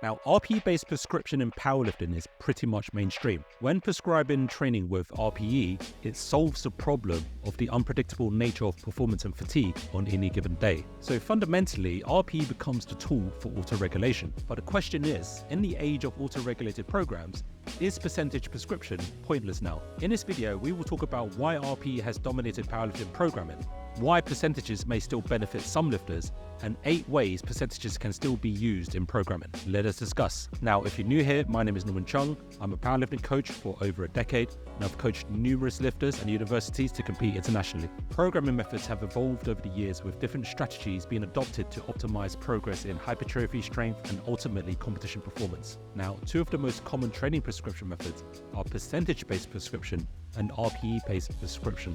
Now, RPE-based prescription in powerlifting is pretty much mainstream. When prescribing training with RPE, it solves the problem of the unpredictable nature of performance and fatigue on any given day. So fundamentally, RPE becomes the tool for auto-regulation. But the question is, in the age of auto-regulated programs, is percentage prescription pointless now? In this video, we will talk about why RPE has dominated powerlifting programming, why percentages may still benefit some lifters, and 8 ways percentages can still be used in programming. Let us discuss. Now, if you're new here, my name is Norman Chung. I'm a powerlifting coach for over a decade, and I've coached numerous lifters and universities to compete internationally. Programming methods have evolved over the years, with different strategies being adopted to optimize progress in hypertrophy, strength, and ultimately competition performance. Now, 2 of the most common training prescription methods are percentage-based prescription and RPE-based prescription.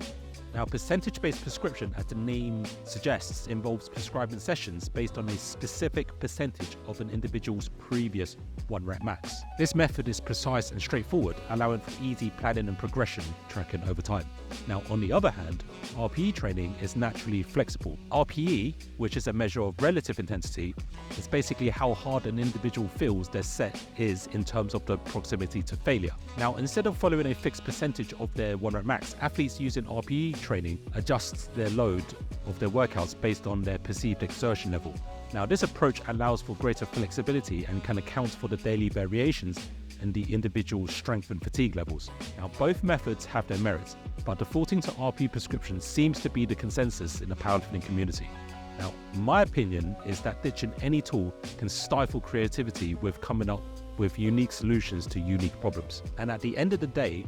Now, percentage-based prescription, as the name suggests, involves prescribing sessions based on a specific percentage of an individual's previous 1 rep max. This method is precise and straightforward, allowing for easy planning and progression tracking over time. Now, on the other hand, RPE training is naturally flexible. RPE, which is a measure of relative intensity, is basically how hard an individual feels their set is in terms of the proximity to failure. Now, instead of following a fixed percentage of their 1 rep max, athletes using RPE training adjusts their load of their workouts based on their perceived exertion level. Now, this approach allows for greater flexibility and can account for the daily variations in the individual's strength and fatigue levels. Now, both methods have their merits, but defaulting to RPE prescription seems to be the consensus in the powerlifting community. Now, my opinion is that ditching any tool can stifle creativity with coming up with unique solutions to unique problems. And at the end of the day,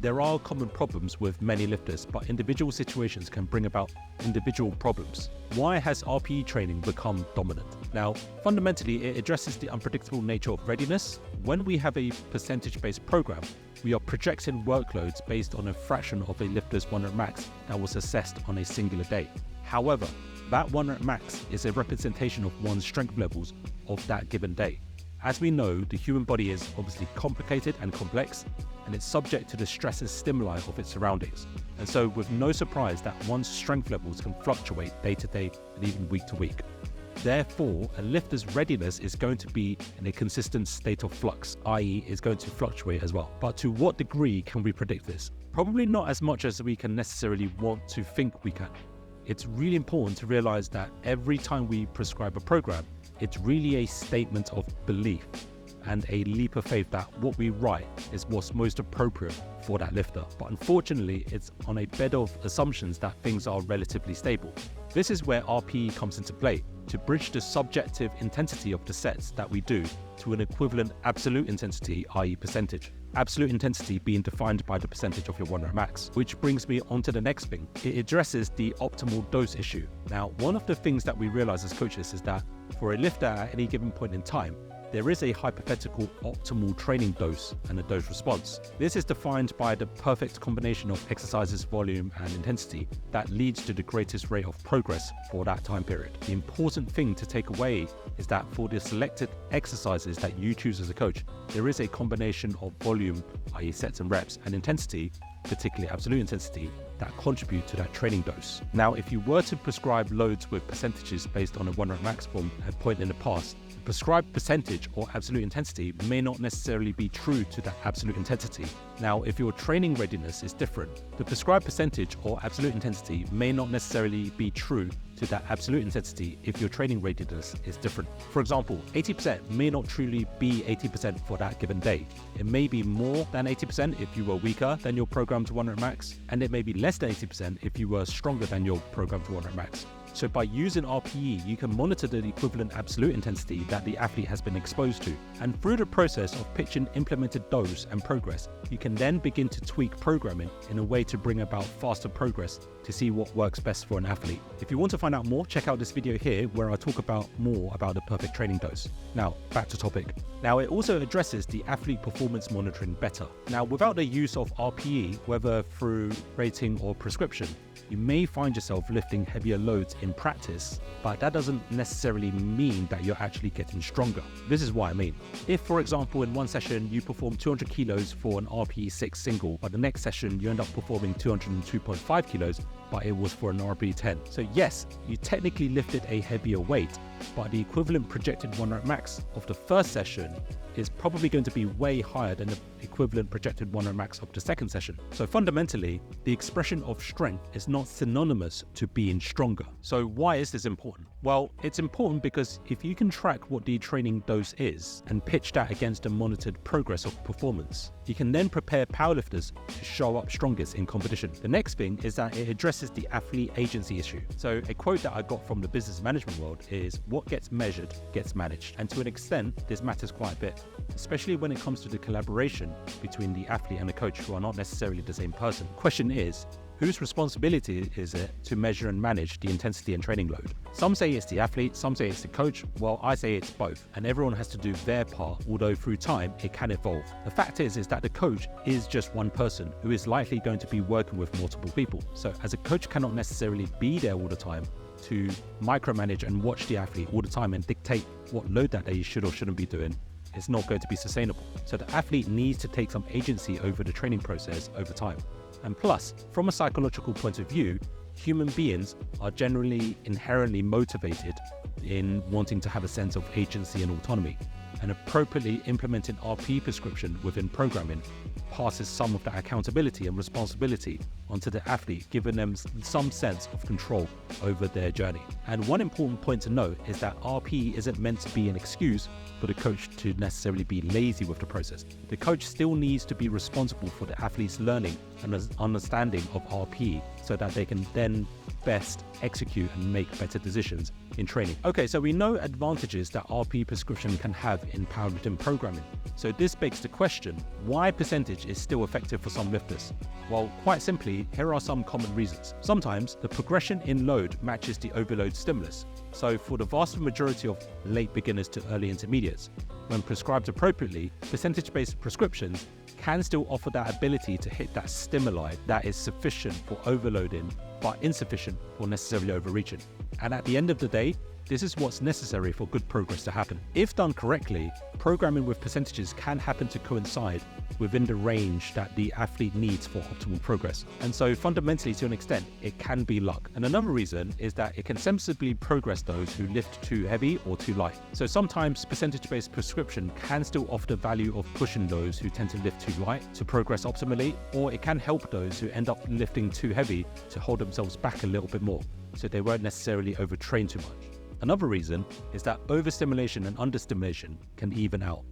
there are common problems with many lifters, but individual situations can bring about individual problems. Why has RPE training become dominant? Now, fundamentally, it addresses the unpredictable nature of readiness. When we have a percentage-based program, we are projecting workloads based on a fraction of a lifter's 1 rep max that was assessed on a singular day. However, that 1 rep max is a representation of one's strength levels of that given day. As we know, the human body is obviously complicated and complex, and it's subject to the stress and stimuli of its surroundings. And so, with no surprise that one's strength levels can fluctuate day to day and even week to week. Therefore, a lifter's readiness is going to be in a consistent state of flux, i.e. is going to fluctuate as well. But to what degree can we predict this? Probably not as much as we can necessarily want to think we can. It's really important to realize that every time we prescribe a program, it's really a statement of belief and a leap of faith that what we write is what's most appropriate for that lifter. But unfortunately, it's on a bed of assumptions that things are relatively stable. This is where RPE comes into play, to bridge the subjective intensity of the sets that we do to an equivalent absolute intensity, i.e. percentage. Absolute intensity being defined by the percentage of your 1 rep max. Which brings me on to the next thing. It addresses the optimal dose issue. Now, one of the things that we realize as coaches is that for a lifter at any given point in time, there is a hypothetical optimal training dose and a dose response. This is defined by the perfect combination of exercises, volume, and intensity that leads to the greatest rate of progress for that time period. The important thing to take away is that for the selected exercises that you choose as a coach, there is a combination of volume, i.e. sets and reps, and intensity, particularly absolute intensity, that contribute to that training dose. Now, if you were to prescribe loads with percentages based on a 1 rep max from a point in the past, the prescribed percentage or absolute intensity may not necessarily be true to that absolute intensity. Now, if your training readiness is different, the prescribed percentage or absolute intensity may not necessarily be true to that absolute intensity if your training readiness is different. For example, 80% may not truly be 80% for that given day. It may be more than 80% if you were weaker than your programmed 1 rep max, and it may be less than 80% if you were stronger than your programmed 1 rep max. So by using RPE, you can monitor the equivalent absolute intensity that the athlete has been exposed to. And through the process of pitching implemented dose and progress, you can then begin to tweak programming in a way to bring about faster progress to see what works best for an athlete. If you want to find out more, check out this video here where I talk about more about the perfect training dose. Now, back to topic. Now, it also addresses the athlete performance monitoring better. Now, without the use of RPE, whether through rating or prescription, You may find yourself lifting heavier loads in practice, but that doesn't necessarily mean that you're actually getting stronger. This is what I mean. If, for example, in one session you perform 200 kilos for an RPE 6 single, but the next session you end up performing 202.5 kilos, but it was for an RPE 10. So yes, you technically lifted a heavier weight, but the equivalent projected 1 rep max of the first session is probably going to be way higher than the equivalent projected 1 rep max of the second session. So fundamentally, the expression of strength is not synonymous to being stronger. So why is this important? Well, it's important because if you can track what the training dose is and pitch that against the monitored progress of performance, you can then prepare powerlifters to show up strongest in competition. The next thing is that it addresses the athlete agency issue. So a quote that I got from the business management world is, what gets measured gets managed. And to an extent, this matters quite a bit, especially when it comes to the collaboration between the athlete and the coach, who are not necessarily the same person. The question is, whose responsibility is it to measure and manage the intensity and training load? Some say it's the athlete, some say it's the coach. Well, I say it's both, and everyone has to do their part, although through time it can evolve. The fact is that the coach is just one person who is likely going to be working with multiple people. So as a coach cannot necessarily be there all the time to micromanage and watch the athlete all the time and dictate what load that they should or shouldn't be doing, it's not going to be sustainable. So the athlete needs to take some agency over the training process over time. And plus, from a psychological point of view, human beings are generally inherently motivated in wanting to have a sense of agency and autonomy. And appropriately implementing RPE prescription within programming passes some of that accountability and responsibility onto the athlete, giving them some sense of control over their journey. And one important point to note is that RPE isn't meant to be an excuse for the coach to necessarily be lazy with the process. The coach still needs to be responsible for the athlete's learning and understanding of RPE so that they can then best execute and make better decisions in training. Okay, so we know advantages that RPE prescription can have in powerlifting programming. So this begs the question, why percentage is still effective for some lifters? Well, quite simply, here are some common reasons. Sometimes the progression in load matches the overload stimulus. So for the vast majority of late beginners to early intermediates, when prescribed appropriately, percentage-based prescriptions can still offer that ability to hit that stimuli that is sufficient for overloading, but insufficient for necessarily overreaching. And at the end of the day, this is what's necessary for good progress to happen. If done correctly, programming with percentages can happen to coincide within the range that the athlete needs for optimal progress. And so fundamentally, to an extent, it can be luck. And another reason is that it can sensibly progress those who lift too heavy or too light. So sometimes percentage-based prescription can still offer the value of pushing those who tend to lift too light to progress optimally, or it can help those who end up lifting too heavy to hold themselves back a little bit more, so they won't necessarily overtrain too much. Another reason is that overstimulation and understimulation can even out.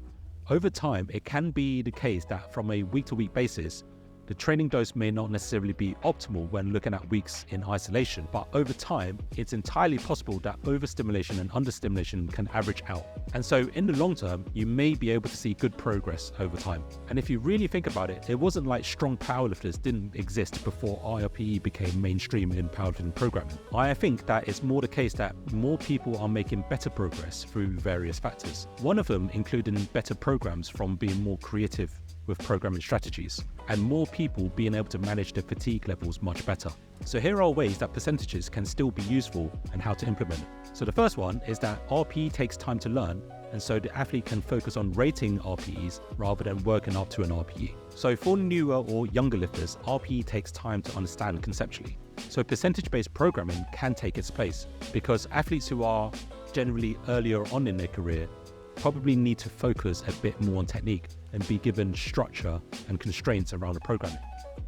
Over time, it can be the case that from a week-to-week basis, the training dose may not necessarily be optimal when looking at weeks in isolation, but over time, it's entirely possible that overstimulation and understimulation can average out. And so in the long term, you may be able to see good progress over time. And if you really think about it, it wasn't like strong powerlifters didn't exist before RPE became mainstream in powerlifting programming. I think that it's more the case that more people are making better progress through various factors. One of them including better programs from being more creative with programming strategies, and more people being able to manage their fatigue levels much better. So here are ways that percentages can still be useful and how to implement it. So the first one is that RPE takes time to learn, and so the athlete can focus on rating RPEs rather than working up to an RPE. So for newer or younger lifters, RPE takes time to understand conceptually. So percentage-based programming can take its place, because athletes who are generally earlier on in their career probably need to focus a bit more on technique and be given structure and constraints around the programming.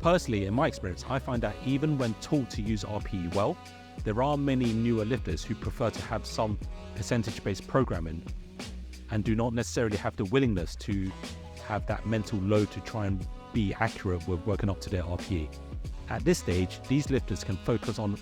Personally, in my experience, I find that even when taught to use RPE well, there are many newer lifters who prefer to have some percentage-based programming and do not necessarily have the willingness to have that mental load to try and be accurate with working up to their RPE. At this stage, these lifters can focus on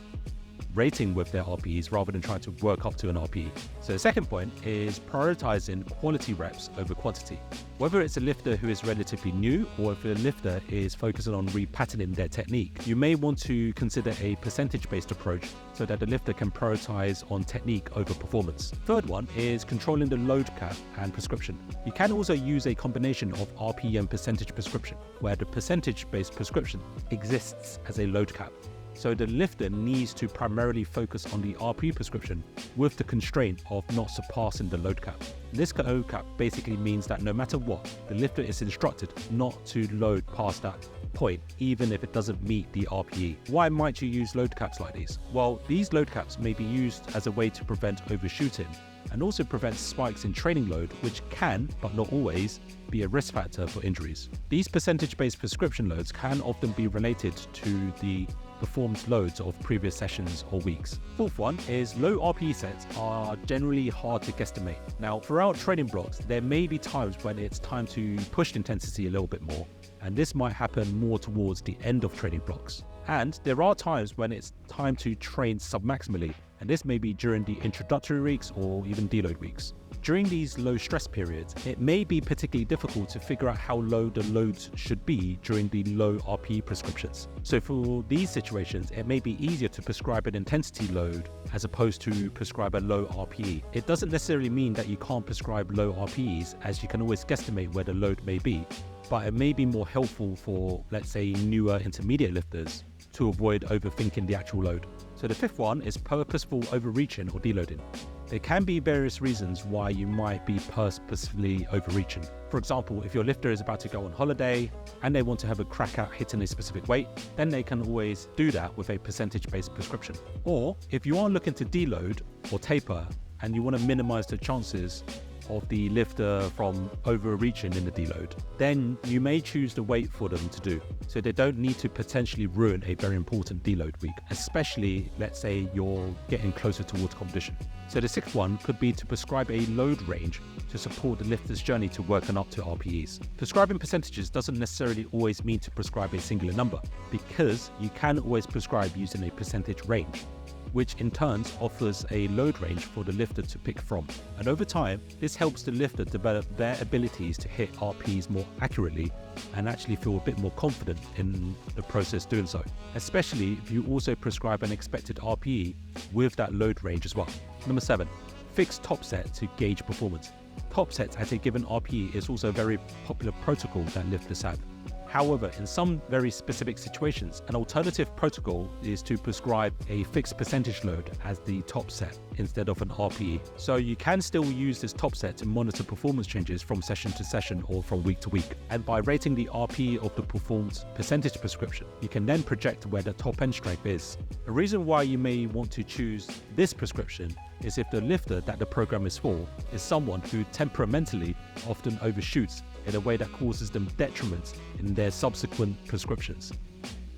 rating with their RPEs rather than trying to work up to an RPE. So the second point is prioritizing quality reps over quantity. Whether it's a lifter who is relatively new or if a lifter is focusing on repatterning their technique, you may want to consider a percentage-based approach so that the lifter can prioritize on technique over performance. Third one is controlling the load cap and prescription. You can also use a combination of RPE and percentage prescription, where the percentage-based prescription exists as a load cap. So the lifter needs to primarily focus on the RPE prescription with the constraint of not surpassing the load cap. This load cap basically means that no matter what, the lifter is instructed not to load past that point, even if it doesn't meet the RPE. Why might you use load caps like these? Well, these load caps may be used as a way to prevent overshooting and also prevent spikes in training load, which can, but not always, be a risk factor for injuries. These percentage-based prescription loads can often be related to the performed loads of previous sessions or weeks. Fourth one is low RPE sets are generally hard to guesstimate. Now, throughout training blocks, there may be times when it's time to push intensity a little bit more, and this might happen more towards the end of training blocks. And there are times when it's time to train submaximally, and this may be during the introductory weeks or even deload weeks. During these low stress periods, it may be particularly difficult to figure out how low the loads should be during the low RPE prescriptions. So for these situations, it may be easier to prescribe an intensity load as opposed to prescribe a low RPE. It doesn't necessarily mean that you can't prescribe low RPEs, as you can always guesstimate where the load may be, but it may be more helpful for, let's say, newer intermediate lifters to avoid overthinking the actual load. So the fifth one is purposeful overreaching or deloading. There can be various reasons why you might be purposefully overreaching. For example, if your lifter is about to go on holiday and they want to have a crack at hitting a specific weight, then they can always do that with a percentage-based prescription. Or if you are looking to deload or taper and you want to minimize the chances of the lifter from overreaching in the deload, then you may choose to wait for them to do, so they don't need to potentially ruin a very important deload week, especially let's say you're getting closer towards competition. So the sixth one could be to prescribe a load range to support the lifter's journey to working up to RPEs. Prescribing percentages doesn't necessarily always mean to prescribe a singular number, because you can always prescribe using a percentage range, which in turn offers a load range for the lifter to pick from. And over time, this helps the lifter develop their abilities to hit RPEs more accurately and actually feel a bit more confident in the process doing so, especially if you also prescribe an expected RPE with that load range as well. Number 7, fixed top set to gauge performance. Top sets at a given RPE is also a very popular protocol that lifters have. However, in some very specific situations, an alternative protocol is to prescribe a fixed percentage load as the top set instead of an RPE. So you can still use this top set to monitor performance changes from session to session or from week to week. And by rating the RPE of the performed percentage prescription, you can then project where the top end strength is. A reason why you may want to choose this prescription is if the lifter that the program is for is someone who temperamentally often overshoots in a way that causes them detriment in their subsequent prescriptions.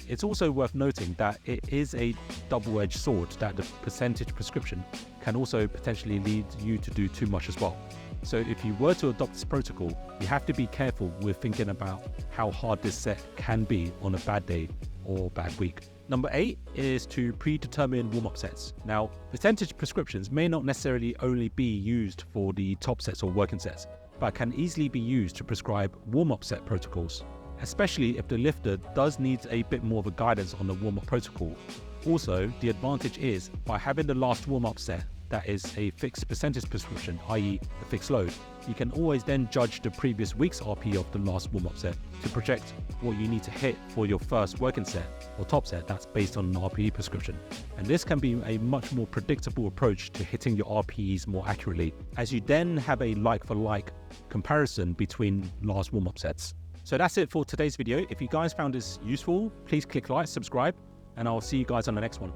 It's also worth noting that it is a double-edged sword, that the percentage prescription can also potentially lead you to do too much as well. So if you were to adopt this protocol, you have to be careful with thinking about how hard this set can be on a bad day or bad week. Number 8 is to predetermine warm-up sets. Now, percentage prescriptions may not necessarily only be used for the top sets or working sets, but can easily be used to prescribe warm-up set protocols, especially if the lifter does need a bit more of a guidance on the warm-up protocol. Also, the advantage is by having the last warm-up set that is a fixed percentage prescription, i.e. a fixed load, you can always then judge the previous week's RP of the last warm-up set to project what you need to hit for your first working set or top set that's based on an RPE prescription. And this can be a much more predictable approach to hitting your RPEs more accurately, as you then have a like-for-like comparison between last warm-up sets. So that's it for today's video. If you guys found this useful, please click like, subscribe, and I'll see you guys on the next one.